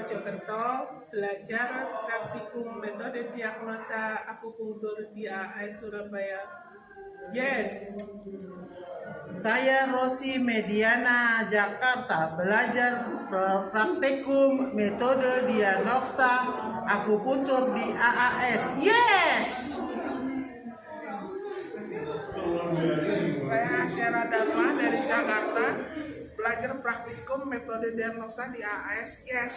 Mojokerto belajar praktikum metode diagnosa akupunktur di AAS Surabaya. Yes. Saya Rosi Mediana Jakarta belajar praktikum metode diagnosa akupuntur di AAS. Yes. Saya Syara Dharma dari Jakarta belajar praktikum metode diagnosa di AAS. Yes.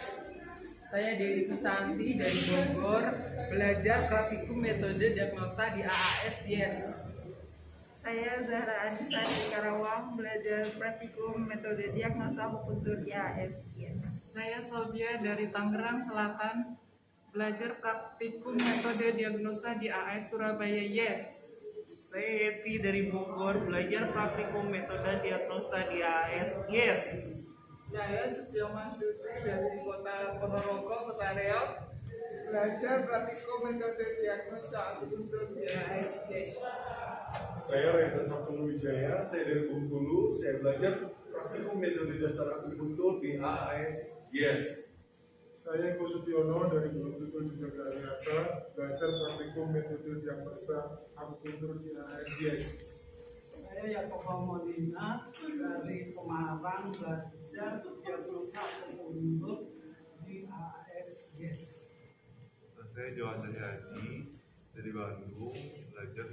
Saya Dewi Susanti dari Bogor belajar praktikum metode diagnosa di AAS. Yes. Saya Zahra Anissa dari Karawang belajar praktikum metode diagnosa akupuntur di AAS. Yes. Saya Solbia dari Tangerang Selatan belajar praktikum metode diagnosa di AAS Surabaya. Yes. Saya Yeti dari Bogor belajar praktikum metode diagnosa di AAS. Yes. Saya Setiawan Stuti dari Kota Ponorogo, Kota Riau, belajar praktikum metode diagnosa akupuntur di AAS. Yes. Saya Reza Sabtono Wijaya, saya dari Bengkulu, saya belajar praktikum metode dasar akupuntur di AAS. Yes. Saya Eko Sutiono dari Gunung Kidul Yogyakarta, belajar praktikum metode diagnosa akupuntur di AAS. Yes. Saya Yakoba Molina dari Semarang, belajar diagnosa akupuntur di AAS. Yes. Saya Johan Cahyadi dari Bandung, belajar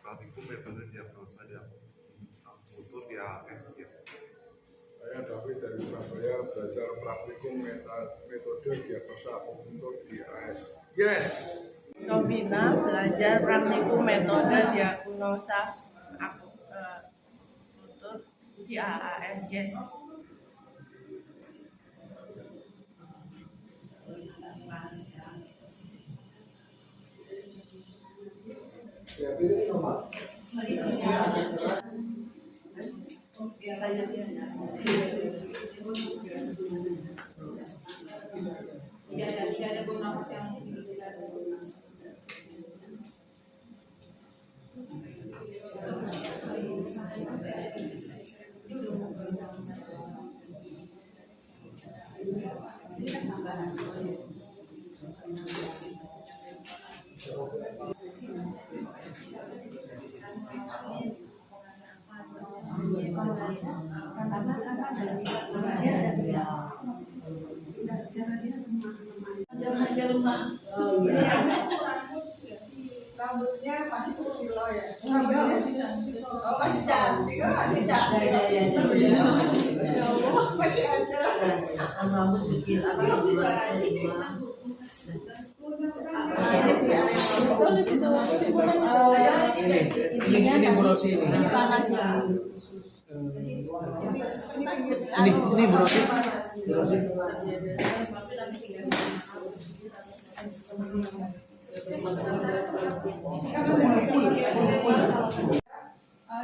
praktikum metode diagnosa di akupuntur di AAS. Yes. Saya David dari Surabaya, belajar praktikum metode diagnosa akupuntur di AAS. Yes. Novina belajar praktikum metode diagnosa akupuntur di AAS. Yes. Tidak ada bonus yang Rambutnya masih 1 kilo ya. Oh, masih cantik. Masih cantik. Masih ada. Rambut kecil apa ini Bu Rosi ini. Ini panas ya. Ini Bu Rosi.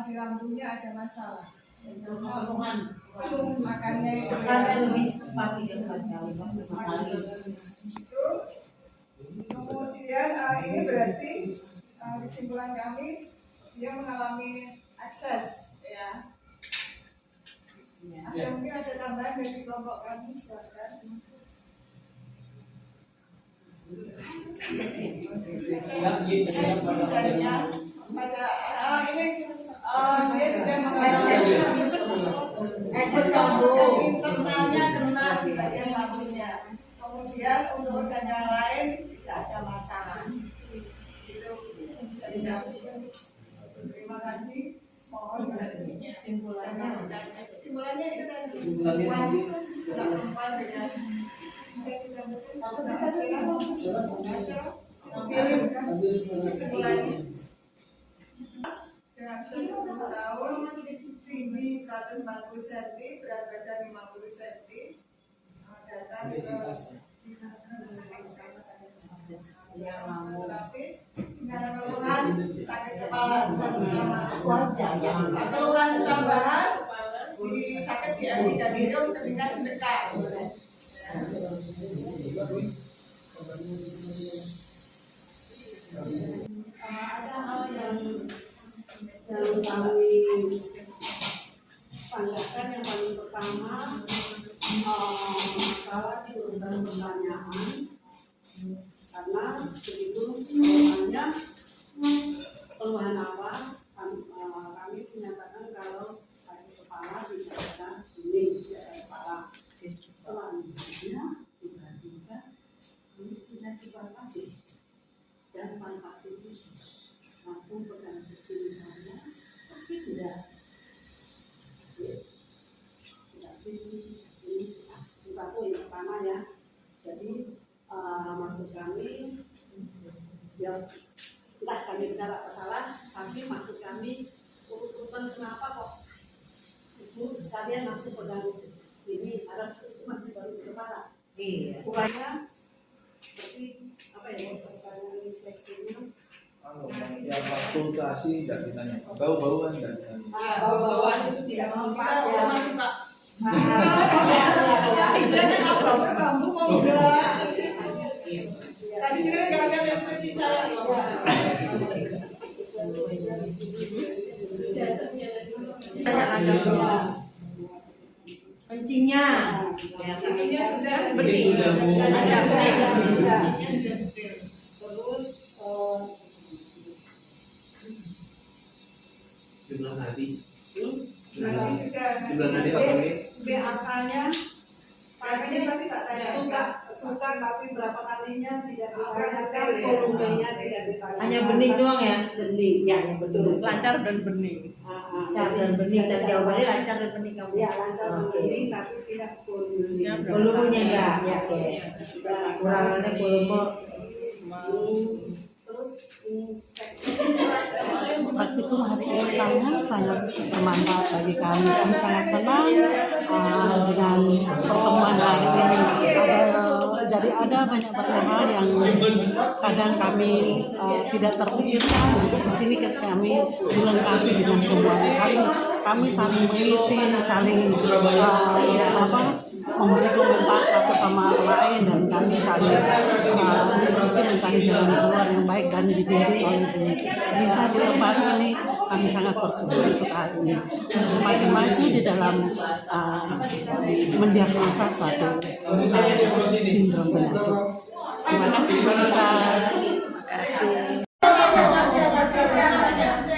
Di lambungnya ada masalah. Makannya lebih cepat 3-4 kali. itu. Kemudian ini berarti kesimpulan kami dia mengalami akses ya. Ada mungkin ada tambahan dari kelompok kami, silakan. Pada ini dia sudah mengakses internalnya kena di bagian lambungnya. Kemudian untuk organ yang lain tidak ada masalah. Itu bisa didampingi. Terima kasih. Mohon kesimpulannya itu tadi. Tidak perempuan dengan kesimpulannya. Dengan usia 10 tahun, tinggi 140 cm, berat badan 50 cm, datang ke terapis, dengan keluhan sakit kepala keluhan tambahan di sakit di hati dan hidung telinga terdekat. ada hal yang kami panggilkan yang paling pertama masalah di urutan pertanyaan karena begitu banyak keluhan apa kami menyatakan kalau sakit kepala tidak ada ini kepala. Selanjutnya tiba-tiba kami sudah dibatasi dan batasi khusus langsung pegang ke sini saya sakit tidak sini ini satu yang pertama ya. Jadi maksud kami ya entah kami bicara salah, tapi maksud kami urutan kenapa kok itu sekalian langsung pegang ini harus itu masih baru ke kepala. Iya. Bukannya tapi apa ya pertanyaan inspeksinya? Yang konsultasi tidak ditanya, bau-bauan tidak ditanya. Bau-bauan itu tidak sempat ya. Tadi kira gara-gara yang versi saya. Kencingnya sudah bening. Terus Jumlah nadi. jumlah nadi apa nih? BAK-nya tadi tak tanya. Suka tapi berapa kalinya tidak ditanyakan, volumenya tidak ditanyakan. Hanya bening doang ya? Bening, ya betul. Lancar dan bening. Lancar dan bening, dan jawabannya lancar dan bening kamu. Ya lancar dan bening, tapi tidak volumenya. Volumenya enggak? Ya, kurangannya volume. Terus inspeksi. Praktikum hari ini sangat bermanfaat bagi kami. Kami sangat senang dengan pertemuan hari ini. Jadi ada banyak hal yang kadang kami tidak terpikirkan. Di sini kami dilengkapi dengan semuanya. Kami saling mengisi, saling memberi komentar satu sama lain, dan kami saling diskusi mencari jalan keluar yang baik dan dibimbing oleh Bu. Bisa di tempat ini kami sangat bersyukur sekali semakin maju di dalam mendiagnosa suatu sindrom penyakit. Terima kasih bisa. Terima kasih.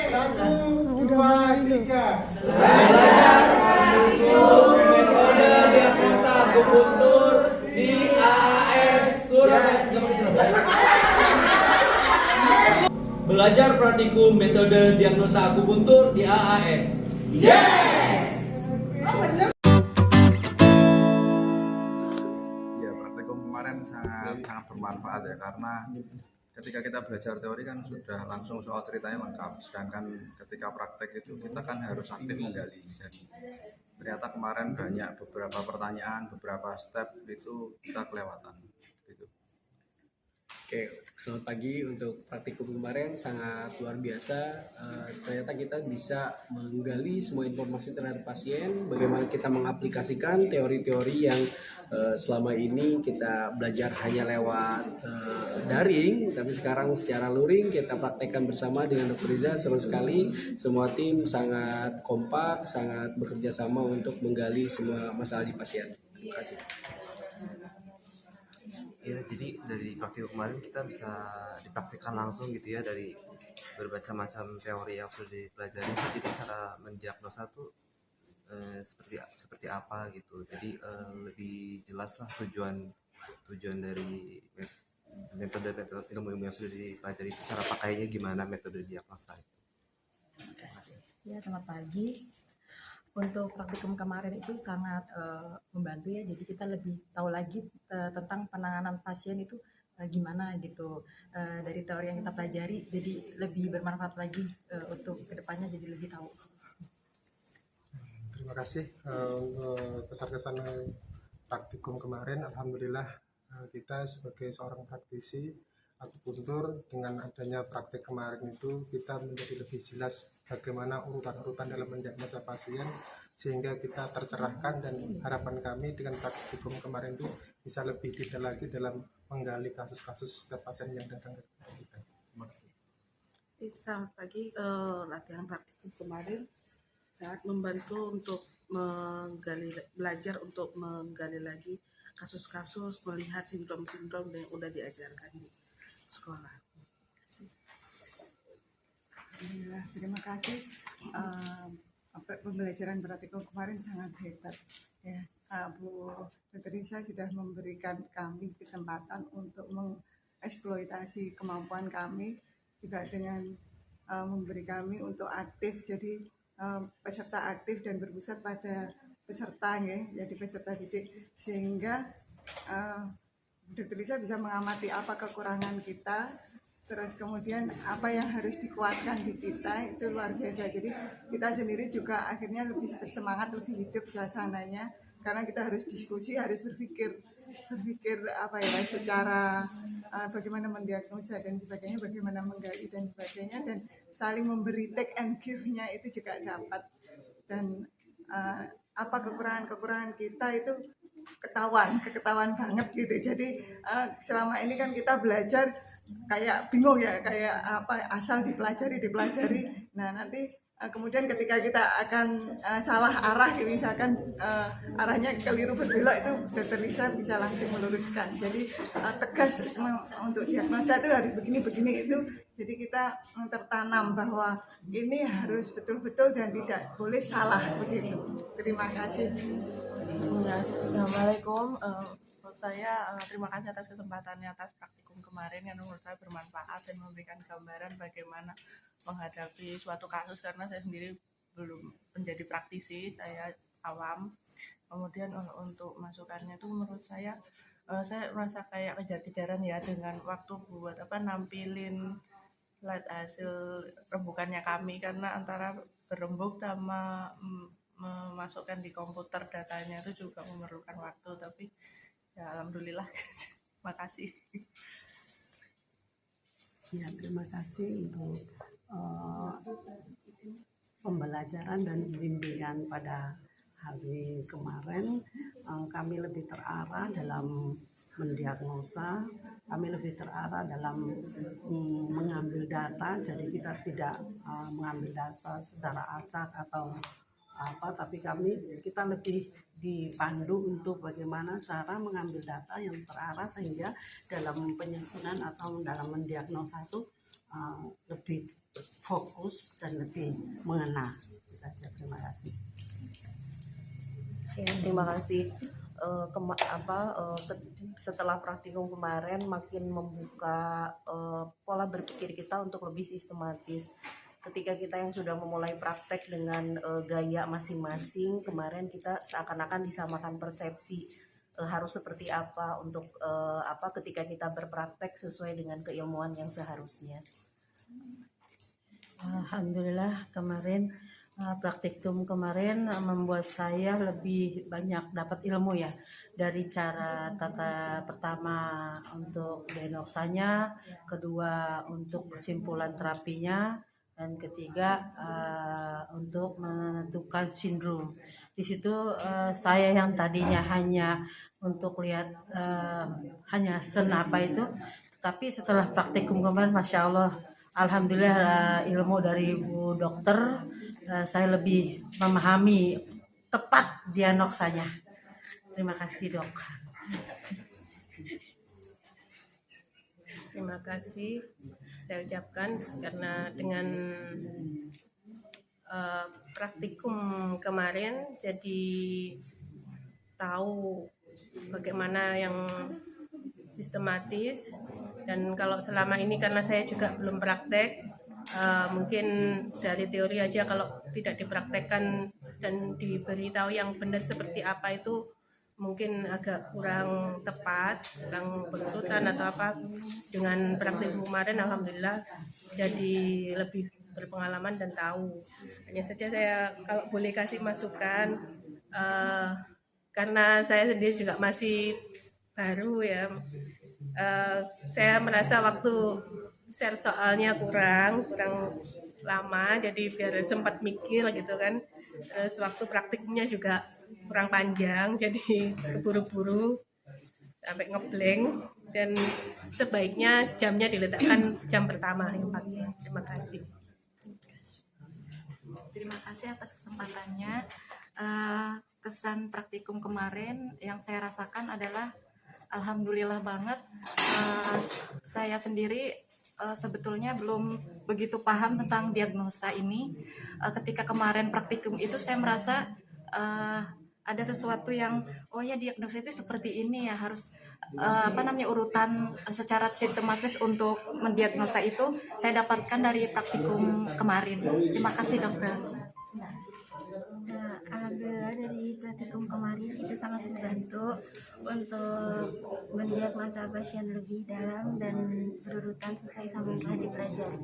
1, 2, 3. Akupuntur di AAS Surabaya. Belajar praktikum metode diagnosa akupuntur di AAS. Ya, praktikum kemarin sangat bermanfaat ya, karena ketika kita belajar teori kan sudah langsung soal ceritanya lengkap, sedangkan ketika praktek itu kita kan harus aktif menggali, dan ternyata kemarin banyak beberapa pertanyaan, beberapa step itu kita kelewatan gitu. Oke, selamat pagi. Untuk praktikum kemarin sangat luar biasa. Ternyata kita bisa menggali semua informasi terhadap pasien, bagaimana kita mengaplikasikan teori-teori yang selama ini kita belajar hanya lewat daring, tapi sekarang secara luring kita praktekkan bersama dengan Dr. Riza. Seru sekali, semua tim sangat kompak, sangat bekerja sama untuk menggali semua masalah di pasien. Terima kasih. Ya, jadi dari praktikum kemarin kita bisa dipraktikkan langsung gitu ya, dari berbagai macam teori yang sudah dipelajari. Jadi cara mendiagnosa tuh seperti apa gitu. Jadi lebih jelas lah tujuan dari metode ilmu yang sudah dipelajari itu, cara pakainya gimana, metode diagnosa itu. Ya, selamat pagi. Untuk praktikum kemarin itu sangat membantu ya, jadi kita lebih tahu lagi tentang penanganan pasien itu gimana gitu, dari teori yang kita pelajari, jadi lebih bermanfaat lagi untuk kedepannya, jadi lebih tahu. Terima kasih untuk kesan-kesan praktikum kemarin. Alhamdulillah kita sebagai seorang praktisi akupuntur, dengan adanya praktik kemarin itu kita menjadi lebih jelas bagaimana urutan-urutan dalam mendiagnosa pasien, sehingga kita tercerahkan, dan harapan kami dengan praktikum kemarin itu bisa lebih detail lagi dalam menggali kasus-kasus setiap pasien yang datang ke kita. Terima kasih. Selamat pagi. Latihan praktikum kemarin sangat membantu untuk belajar untuk menggali lagi kasus-kasus, melihat sindrom-sindrom yang udah diajarkan di sekolah. Alhamdulillah, terima kasih. Pembelajaran praktikum kemarin sangat hebat. Ya, Bu Dr. Risa sudah memberikan kami kesempatan untuk mengeksploitasi kemampuan kami, juga dengan memberi kami untuk aktif, jadi peserta aktif dan berpusat pada peserta, ya, jadi peserta didik, sehingga Dr. Risa bisa mengamati apa kekurangan kita, terus kemudian apa yang harus dikuatkan di kita, itu luar biasa. Jadi kita sendiri juga akhirnya lebih bersemangat, lebih hidup suasananya, karena kita harus diskusi, harus berpikir apa ya, secara bagaimana mendiagnosa dan sebagainya, bagaimana menggali dan sebagainya, dan saling memberi take and give-nya itu juga dapat. Dan apa kekurangan kita itu ketahuan banget gitu. Jadi selama ini kan kita belajar kayak bingung ya, kayak apa, asal dipelajari. Nah nanti kemudian ketika kita akan salah arah, misalkan arahnya keliru berbelok, itu Dr. Risa bisa langsung meluruskan. Jadi tegas untuk diagnosa itu harus begini itu. Jadi kita tertanam bahwa ini harus betul-betul dan tidak boleh salah begitu. Terima kasih. Assalamualaikum. Menurut saya terima kasih atas kesempatannya, atas praktikum kemarin yang menurut saya bermanfaat dan memberikan gambaran bagaimana menghadapi suatu kasus, karena saya sendiri belum menjadi praktisi, saya awam. Kemudian untuk masukannya itu menurut saya merasa kayak kejar-kejaran ya dengan waktu buat nampilin slide hasil rembukannya kami, karena antara berembuk sama memasukkan di komputer datanya itu juga memerlukan waktu, tapi ya alhamdulillah. Makasih. Ya, terima kasih untuk pembelajaran dan bimbingan pada hari kemarin. Kami lebih terarah dalam mendiagnosa, kami lebih terarah dalam mengambil data, jadi kita tidak mengambil data secara acak atau apa, tapi kita lebih dipandu untuk bagaimana cara mengambil data yang terarah, sehingga dalam penyusunan atau dalam mendiagnosa itu lebih fokus dan lebih mengena. Terima kasih. Ya, terima kasih. Setelah praktikum kemarin makin membuka pola berpikir kita untuk lebih sistematis. Ketika kita yang sudah memulai praktek dengan gaya masing-masing, kemarin kita seakan-akan disamakan persepsi harus seperti apa untuk ketika kita berpraktek sesuai dengan keilmuan yang seharusnya. Alhamdulillah, kemarin praktikum kemarin membuat saya lebih banyak dapat ilmu ya, dari cara pertama untuk diagnosanya, kedua untuk kesimpulan terapinya, dan ketiga untuk menentukan sindrom. Di situ saya yang tadinya hanya untuk lihat hanya apa itu, tapi setelah praktikum kemarin, masya Allah, alhamdulillah ilmu dari Bu Dokter, saya lebih memahami tepat diagnosanya. Terima kasih, Dok. Terima kasih saya ucapkan, karena dengan praktikum kemarin jadi tahu bagaimana yang sistematis. Dan kalau selama ini karena saya juga belum praktek, mungkin dari teori aja, kalau tidak dipraktekkan dan diberitahu yang benar seperti apa itu mungkin agak kurang tepat, kurang berurutan atau apa. Dengan praktik kemarin alhamdulillah jadi lebih berpengalaman dan tahu. Hanya saja saya kalau boleh kasih masukan, karena saya sendiri juga masih baru ya, saya merasa waktu share soalnya kurang lama, jadi biar sempat mikir gitu kan. Terus waktu praktiknya juga kurang panjang, jadi keburu-buru sampai ngeblank, dan sebaiknya jamnya diletakkan jam pertama yang pagi. Terima kasih. Terima kasih atas kesempatannya. kesan praktikum kemarin yang saya rasakan adalah alhamdulillah banget. Saya sendiri sebetulnya belum begitu paham tentang diagnosa ini. Ketika kemarin praktikum itu saya merasa ada sesuatu yang oh ya diagnosa itu seperti ini ya, harus urutan secara sistematis untuk mendiagnosa itu saya dapatkan dari praktikum kemarin. Terima kasih dokter. Alhamdulillah dari praktikum kemarin itu sangat membantu untuk mendiagnosa pasien lebih dalam dan berurutan sesuai sama yang telah dipelajari.